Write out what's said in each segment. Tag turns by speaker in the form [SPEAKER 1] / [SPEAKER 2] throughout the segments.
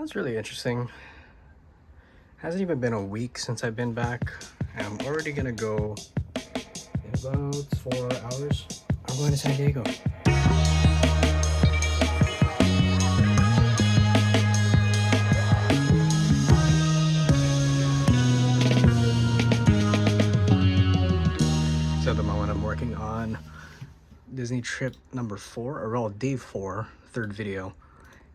[SPEAKER 1] That's really interesting. Hasn't even been a week since I've been back. And I'm already gonna go in about 4 hours. I'm going to San Diego. So at the moment I'm working on Disney trip number 4, or well, day 4, third video.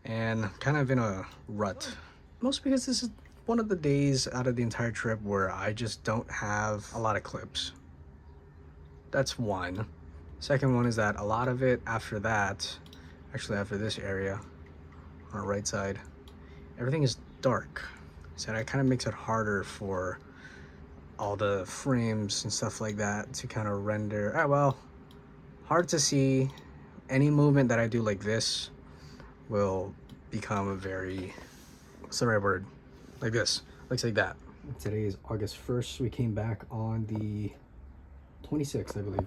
[SPEAKER 1] And kind of in a rut. Mostly because this is one of the days out of the entire trip where I just don't have a lot of clips. That's one. Second one is that a lot of it after that, actually after this area on the right side, everything is dark. So that kind of makes it harder for all the frames and stuff like that to kind of render. Well, hard to see. Any movement that I do like this will become a very, what's the right word? Like this, looks like that. Today is August 1st. We came back on the 26th, I believe.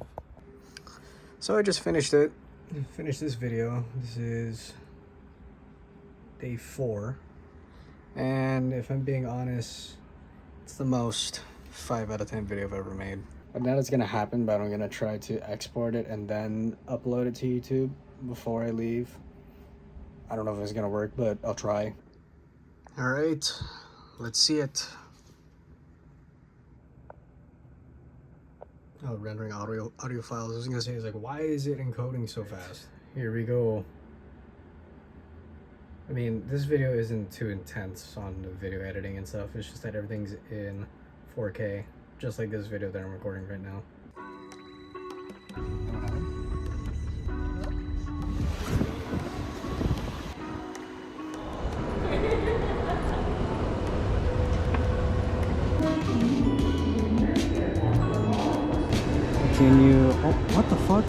[SPEAKER 1] So I just finished it. Finished this video. This is day 4. And if I'm being honest, it's the most 5 out of 10 video I've ever made. But now it's gonna happen, but I'm gonna try to export it and then upload it to YouTube before I leave. I don't know if it's gonna work, but I'll try. All right, let's see it. Oh, rendering audio files. I was gonna say, it's like, why is it encoding so fast? Here we go. I mean, this video isn't too intense on the video editing and stuff. It's just that everything's in 4K, just like this video that I'm recording right now. Can you, oh, what the fuck?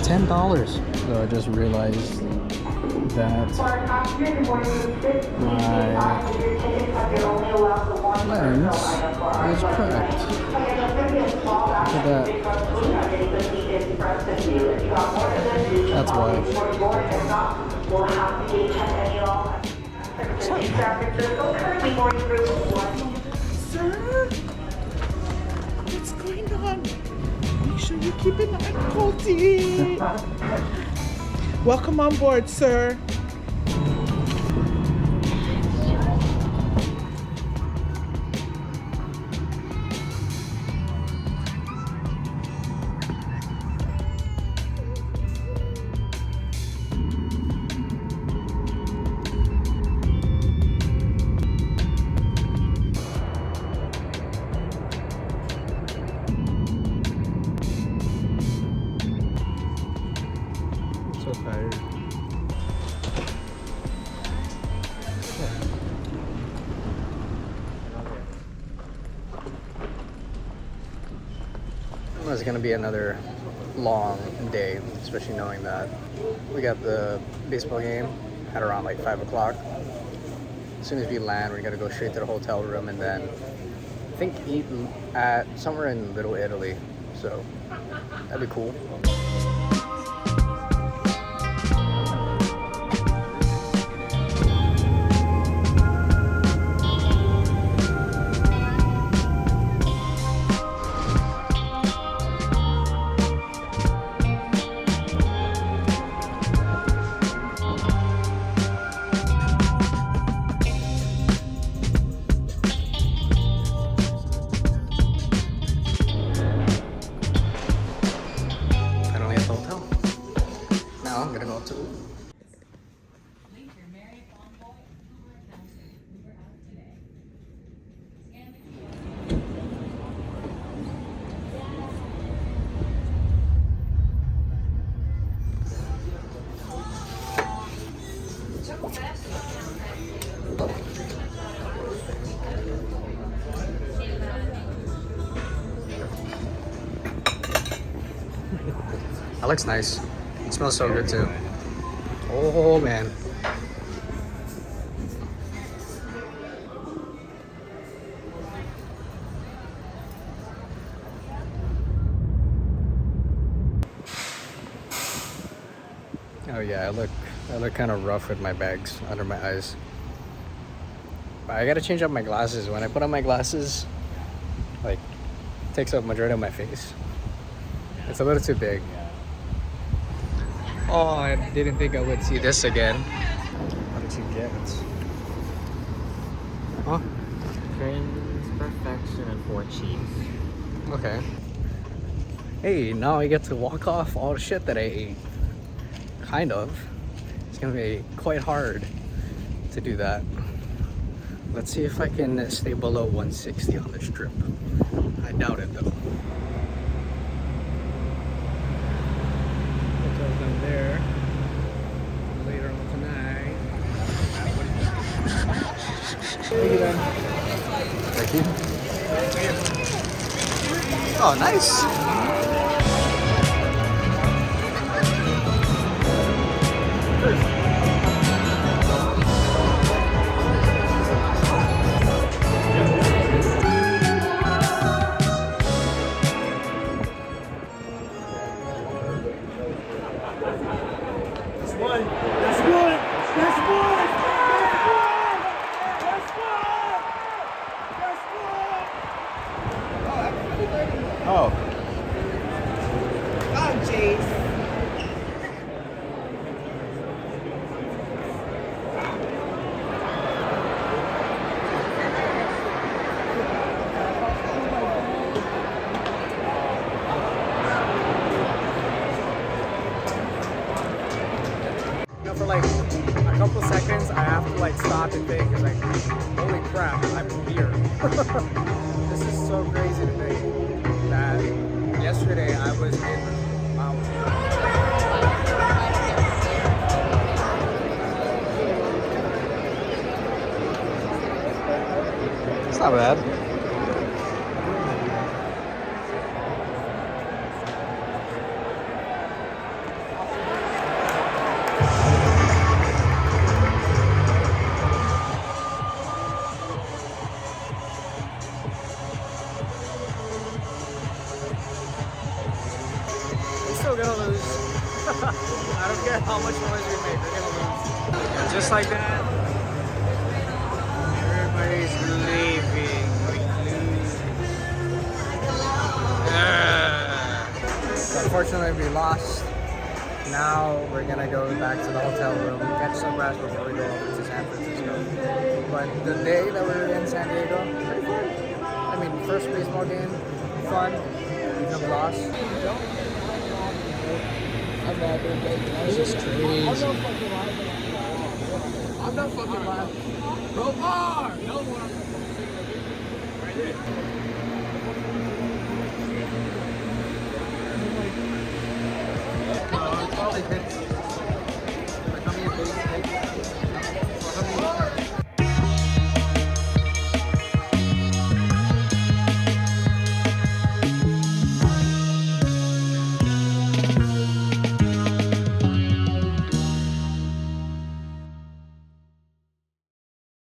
[SPEAKER 1] $10. So I just realized that my lens is cracked. Look at that. That's why.
[SPEAKER 2] Sir, what's going on? Make sure you keep an eye on Cody. Welcome on board, sir.
[SPEAKER 1] So tired. It's gonna be another long day, especially knowing that we got the baseball game at around like 5 o'clock. As soon as we land, we're gonna go straight to the hotel room and then I think eat at somewhere in Little Italy. So that'd be cool. I'm gonna go up to that looks nice. It smells so good too. Oh man. Oh yeah, I look kind of rough with my bags under my eyes. But I gotta change up my glasses. When I put on my glasses, like, it takes up majority of my face. It's a little too big. Oh, I didn't think I would see this again. What did you get? Huh?
[SPEAKER 3] Trim's perfection and 4 cheese.
[SPEAKER 1] Okay. Hey, now I get to walk off all the shit that I ate. Kind of. It's gonna be quite hard to do that. Let's see if I can stay below 160 on this trip. I doubt it though. Hotel's down there. Later on tonight. Thank you, man. Thank you. Oh, nice. Oh.
[SPEAKER 2] Oh, jeez.
[SPEAKER 1] You know, for like a couple seconds, I have to like stop and think, like, holy crap, I'm here. This is so crazy to think that yesterday I was in Maui. It's not bad. Still gonna lose. I don't care how much noise we make, we're gonna lose. And just like that, everybody's leaving. Unfortunately, we lost. Now we're gonna go back to the hotel room, catch some rest before we go over to San Francisco. But the day that we were in San Diego, pretty fun. I mean, first baseball game, fun. Even though we lost. This is crazy. I'm not fucking lying. Go far! No more. Right there.